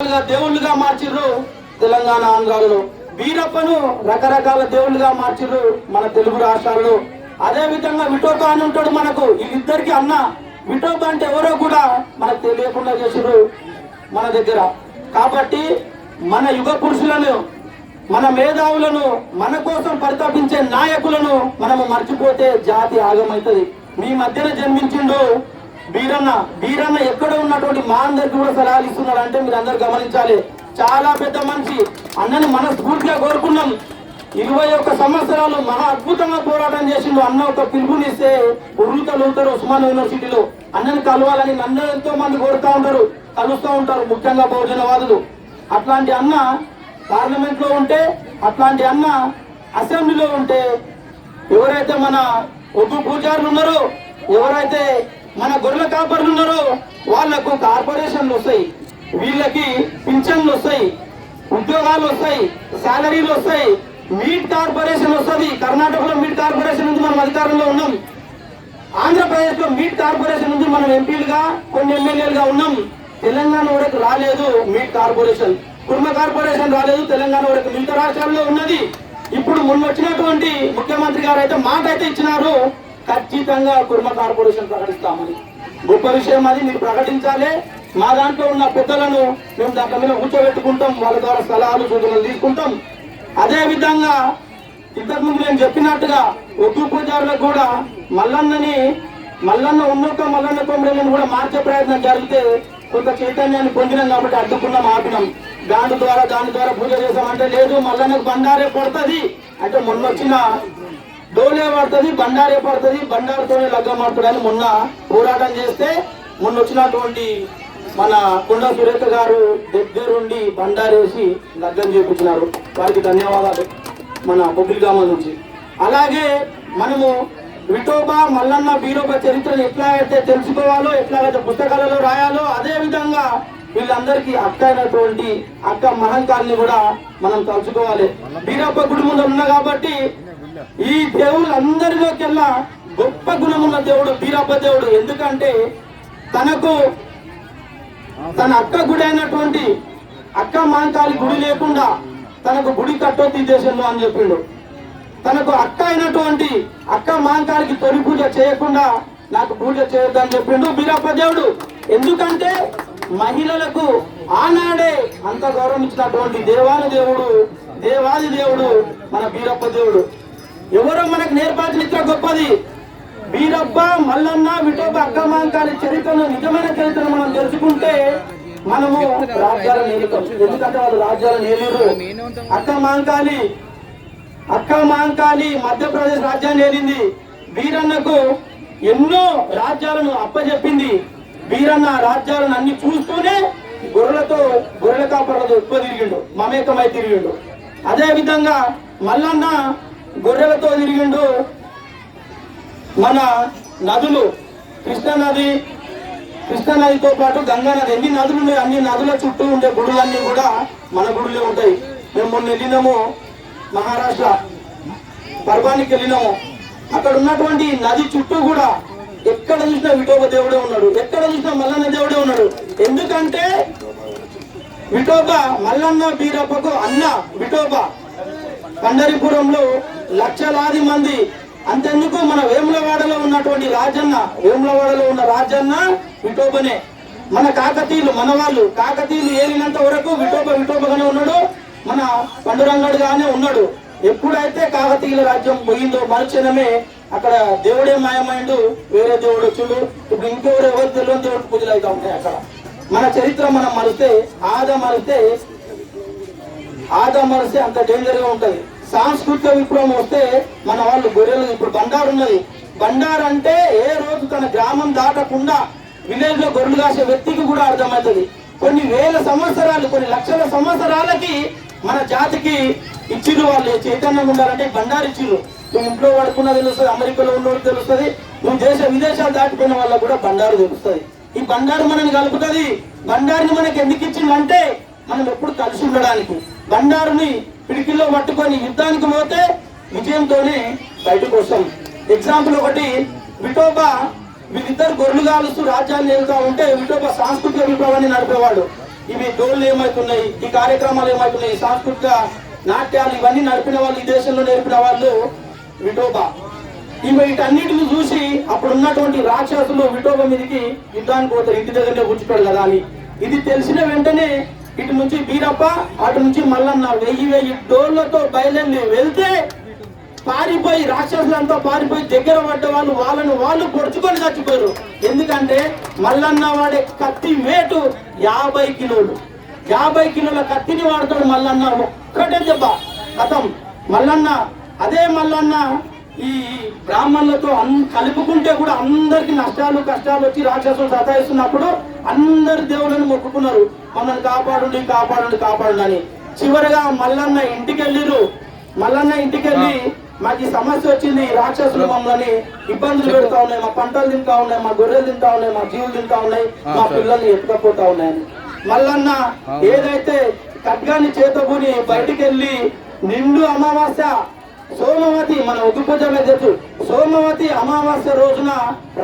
దేవుళ్ళుగా మార్చిర్రు తెలంగాణ ఆంధ్రాలో. వీరప్పను రకరకాల దేవుళ్ళుగా మార్చిర్రు మన తెలుగు రాష్ట్రాల్లో. అదే విధంగా విఠోబా అని ఉంటాడు మనకు. వీళ్ళిద్దరికి అన్న విఠోబా అంటే ఎవరో కూడా మనకు తెలియకుండా చేసిర్రు మన దగ్గర. కాబట్టి మన యుగ పురుషులను, మన మేధావులను, మన కోసం పరితపించే నాయకులను మనము మర్చిపోతే జాతి ఆగమవుతుంది. మీ మధ్యన జన్మించిండు బీరన్న. బీరన్న ఎక్కడ ఉన్నటువంటి మా అందరికి కూడా సలహాలు ఇస్తున్నాడు అంటే మీరు అందరు గమనించాలి. చాలా పెద్ద మనిషి. అన్నని మనస్ఫూర్తిగా కోరుకున్నాం. 21 సంవత్సరాలు మహా అద్భుతంగా పోరాటం చేసిండు. అన్న ఒక పిలుపునిస్తే ఉర్రుతలుగుతారు ఉస్మాన్ యూనివర్సిటీలో. అన్నని కలవాలని నన్ను ఎంతో మంది కోరుతా ఉంటారు, కలుస్తూ ఉంటారు, ముఖ్యంగా బహుజనవాదులు. అట్లాంటి అన్న పార్లమెంట్ లో ఉంటే, అట్లాంటి అన్న అసెంబ్లీలో ఉంటే, ఎవరైతే మన ఒగ్గు పూజారులు ఉన్నారో, ఎవరైతే మన గొర్రెల కాపర్లు ఉన్నారో వాళ్లకు కార్పొరేషన్లు వస్తాయి, వీళ్ళకి పింఛన్లు వస్తాయి, ఉద్యోగాలు వస్తాయి, శాలరీలు వస్తాయి, మీట్ కార్పొరేషన్ వస్తుంది. కర్ణాటకలో మీట్ కార్పొరేషన్ నుంచి మనం అధికారంలో ఉన్నాం. ఆంధ్రప్రదేశ్ లో మీట్ కార్పొరేషన్ నుంచి మనం ఎంపీలుగా, కొన్ని ఎమ్మెల్యేలుగా ఉన్నాం. తెలంగాణ వరకు రాలేదు మీట్ కార్పొరేషన్, కుర్మ కార్పొరేషన్ రాలేదు. తెలంగాణ వరకు మిగతా రాష్ట్రాల్లో ఉన్నది. ఇప్పుడు మొన్న వచ్చినటువంటి ముఖ్యమంత్రి గారు అయితే మాట అయితే ఇచ్చినారు, ఖచ్చితంగా కుర్మ కార్పొరేషన్ ప్రకటిస్తామని. గొప్ప విషయం అది, మీరు ప్రకటించాలి. మా దాంట్లో ఉన్న పెద్దలను మేము దాంట్లో మీద కూర్చోబెట్టుకుంటాం, వాళ్ళ ద్వారా సలహాలు సూచనలు తీసుకుంటాం. అదే విధంగా ఇంతకుముందు నేను చెప్పినట్టుగా ఒగ్గు పూజారులకు కూడా మల్లన్న ఉన్నొక్క మల్లన్న కొమ్మరిని కూడా మార్చే ప్రయత్నం జరిగితే కొంత చైతన్యాన్ని పొందినాం కాబట్టి అడ్డుకున్నాం, ఆపినాం. దాని ద్వారా పూజ చేసామంటే లేదు, మల్లన్నకు బండారే పడుతుంది అంటే మొన్న వచ్చిన డోలే పడుతుంది, బండారే పడుతుంది, బండారుతోనే లగ్గం ఆడుతుందని మొన్న పోరాటం చేస్తే మొన్న వచ్చినటువంటి మన కొండ సురేఖ గారు దగ్గరుండి బండారేసి లగ్గం చేపించినారు. వారికి ధన్యవాదాలు మన బొబ్బిలిగామ నుంచి. అలాగే మనము విఠోబా, మల్లన్న, బీరోబా చరిత్రను ఎట్లాగైతే తెలుసుకోవాలో, ఎట్లాగైతే పుస్తకాలలో రాయాలో, అదే విధంగా వీళ్ళందరికీ అక్క అయినటువంటి అక్క మహంకాల్ని కూడా మనం తలుచుకోవాలి. బీరప్ప గుడి ముందు ఉన్నా కాబట్టి ఈ దేవుళ్ళందరిలోకెల్లా గొప్ప గుణం ఉన్న దేవుడు బీరప్ప దేవుడు. ఎందుకంటే తనకు తన అక్క గుడి అయినటువంటి అక్క మహంకాళి గుడి లేకుండా తనకు గుడి కట్టొద్దు ఈ దేశంలో అని చెప్పిండు. తనకు అక్క అయినటువంటి అక్క మహంకాళికి తొలి పూజ చేయకుండా నాకు పూజ చేయొద్దు అని చెప్పిండు బీరప్ప దేవుడు. ఎందుకంటే మహిళలకు ఆనాడే అంత గౌరవం ఇచ్చినటువంటి దేవాది దేవుడు మన బీరప్ప దేవుడు. ఎవరో మనకు నేర్పాల్సిన ఇట్లా గొప్పది. బీరప్ప, మల్లన్న, విఠోబా, అక్క మహంకాళి చరిత్రను, నిజమైన చరిత్రను మనం తెలుసుకుంటే మనము రాజ్యాలు నేలుతాం. ఎందుకంటే వాళ్ళు రాజ్యాలు నేలేరు. అక్క మహంకాళి మధ్యప్రదేశ్ రాజ్యాన్ని ఏలింది. వీరన్నకు ఎన్నో రాజ్యాలను అప్పచెప్పింది. వీరన్న రాజ్యాలను అన్ని చూస్తూనే గొర్రెల కాపర్లతో ఎక్కువ తిరిగిండు, మమేకమై తిరిగిండు. అదే విధంగా మల్లన్న గొర్రెలతో తిరిగిండు. మన నదులు, కృష్ణ నదితో పాటు గంగా నది, ఎన్ని నదులు ఉన్నాయి, అన్ని నదుల చుట్టూ ఉండే గుడులన్నీ కూడా మన గుడులే ఉంటాయి. మేము మొన్న వెళ్ళినాము మహారాష్ట్ర పర్వానికి వెళ్ళినాము. అక్కడ ఉన్నటువంటి నది చుట్టూ కూడా ఎక్కడ చూసినా విఠోబా దేవుడే ఉన్నాడు, ఎక్కడ చూసినా మల్లన్న దేవుడే ఉన్నాడు. ఎందుకంటే విఠోబా, మల్లన్న బీరప్పకు అన్న విఠోబా. పండరిపురంలో లక్షలాది మంది, అంతెందుకు మన వేములవాడలో ఉన్నటువంటి వేములవాడలో ఉన్న రాజన్న విఠోబనే. మన కాకతీయులు, మన వాళ్ళు కాకతీయులు ఏలినంత వరకు విఠోబగానే ఉన్నాడు, మన పండురంగడుగానే ఉన్నాడు. ఎప్పుడైతే కాకతీయుల రాజ్యం పోయిందో మరుక్షణమే అక్కడ దేవుడే మాయమైండు, వేరే దేవుడు వచ్చిండు. ఇప్పుడు ఎవరు తెలియని దేవుడు పూజలు అవుతా ఉంటాయి అక్కడ. మన చరిత్ర మనం మరిస్తే ఆదా మరిస్తే అంత డేంజర్ గా ఉంటది. సాంస్కృతిక విప్లవం వస్తే మన వాళ్ళు గొర్రెలు, ఇప్పుడు బండారు ఉన్నది. బండారు అంటే ఏ రోజు తన గ్రామం దాటకుండా విలేజ్ లో గొర్రెలు కాసే వ్యక్తికి కూడా అర్థమవుతుంది. కొన్ని వేల సంవత్సరాలు, కొన్ని లక్షల సంవత్సరాలకి మన జాతికి ఇచ్చిరు. వాళ్ళు చైతన్యం ఉండాలంటే బండారు ఇచ్చిరు. నువ్వు ఇంట్లో పడుకున్నా తెలుస్తుంది, అమెరికాలో ఉన్నోడు తెలుస్తుంది, నువ్వు విదేశాలు దాటిపోయిన వాళ్ళకు కూడా బండారు తెలుస్తుంది. ఈ బండారు మనని కలుపుతుంది. బండారుని మనకి ఎందుకు ఇచ్చిందంటే మనం ఎప్పుడు కలిసి ఉండడానికి. బండారుని పిడికిల్లో పట్టుకొని యుద్ధానికి పోతే విజయంతోనే బయటకు వస్తాం. ఎగ్జాంపుల్ ఒకటి, విఠోబా వీళ్ళిద్దరు గొర్రెలు కాలుస్తూ రాజ్యాన్ని వెళ్తా ఉంటే విఠోబా సాంస్కృతిక విప్లవాన్ని నడిపేవాడు. ఇవి డోళ్ళు ఏమవుతున్నాయి, ఈ కార్యక్రమాలు ఏమవుతున్నాయి, సాంస్కృతిక నాట్యాలు ఇవన్నీ నడిపిన వాళ్ళు, ఈ దేశంలో నేర్పిన వాళ్ళు విఠోబా. వీటన్నిటిని చూసి అప్పుడు ఉన్నటువంటి రాక్షసులు విఠోబా మీదకి యుద్ధానికి పోతారు, ఇంటి దగ్గరనే కూర్చుంటాడు కదా అని. ఇది తెలిసిన వెంటనే ఇటు నుంచి బీరప్ప, అటు నుంచి మల్లన్న 1000 డోళ్లతో బయలుదేరి వెళ్తే పారిపోయి రాక్షసులంతా పారిపోయి దగ్గర పడ్డ వాళ్ళు పొడుచుకొని చచ్చిపోయారు. ఎందుకంటే మల్లన్న వాడే కత్తి వేటు 50 కిలోలు. 50 కిలోల కత్తిని వాడతాడు మల్లన్న, ఒక్కటే దెబ్బ కథం మల్లన్న. అదే మల్లన్న ఈ బ్రాహ్మణులతో కలుపుకుంటే కూడా అందరికి నష్టాలు కష్టాలు వచ్చి రాక్షసులు సతాయిస్తున్నప్పుడు అందరు దేవుళ్ళని మొక్కుకున్నారు, మమ్మల్ని కాపాడుండి కాపాడుండి కాపాడు అని. చివరిగా మల్లన్న ఇంటికి వెళ్ళిరు. మల్లన్న ఇంటికి వెళ్ళి మాకు ఈ సమస్య వచ్చింది, రాక్షసులు మమ్మల్ని ఇబ్బందులు పెడతా ఉన్నాయి, మా పంటలు తింటా ఉన్నాయి, మా గొర్రెలు తింటా ఉన్నాయి, మా జీవులు తింటా ఉన్నాయి, మా పిల్లల్ని ఎత్తుకపోతా ఉన్నాయని. మల్లన్న ఏదైతే ఖడ్గాన్ని చేతబూని బయటికి వెళ్ళి నిండు అమావాస్య సోమవతి, మన ఉగ్గు పూజలో తెలుసు, సోమవతి అమావాస్య రోజున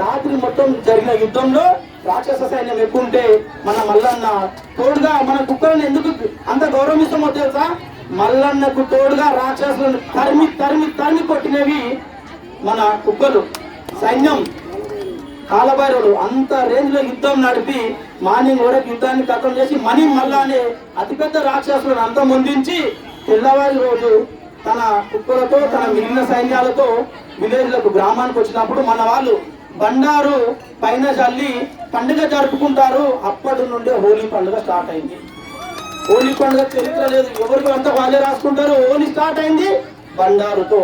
రాత్రి మొత్తం జరిగిన యుద్ధంలో రాక్షస సైన్యం ఎక్కుంటే మన మల్లన్న తోడుగా, మన కుక్కలను ఎందుకు అంత గౌరవిస్తామో తెలుసా, మల్లన్నకు తోడుగా రాక్షసులను తరిమి తరిమి తరిమి కొట్టినవి మన కుక్కలు సైన్యం. కాలభైరవుడు అంత రేంజ్ లో యుద్ధం నడిపి మార్నింగ్ వరకు యుద్ధాన్ని ఖతం చేసి మణి మల్ల అనే అతిపెద్ద రాక్షసులను అంతమొందించి తెల్లవారి రోజు తన కుక్కలతో తన మిగిలిన సైన్యాలతో విలేజ్లకు గ్రామానికి వచ్చినప్పుడు మన వాళ్ళు బండారు పైన చల్లి పండుగ జరుపుకుంటారు. అప్పటి నుండే హోలీ పండుగ స్టార్ట్ అయింది. హోలీ పండుగ చరిత్ర లేదు, ఎవరికి అంతా వాళ్ళే రాసుకుంటారు. హోలీ స్టార్ట్ అయింది బండారుతో.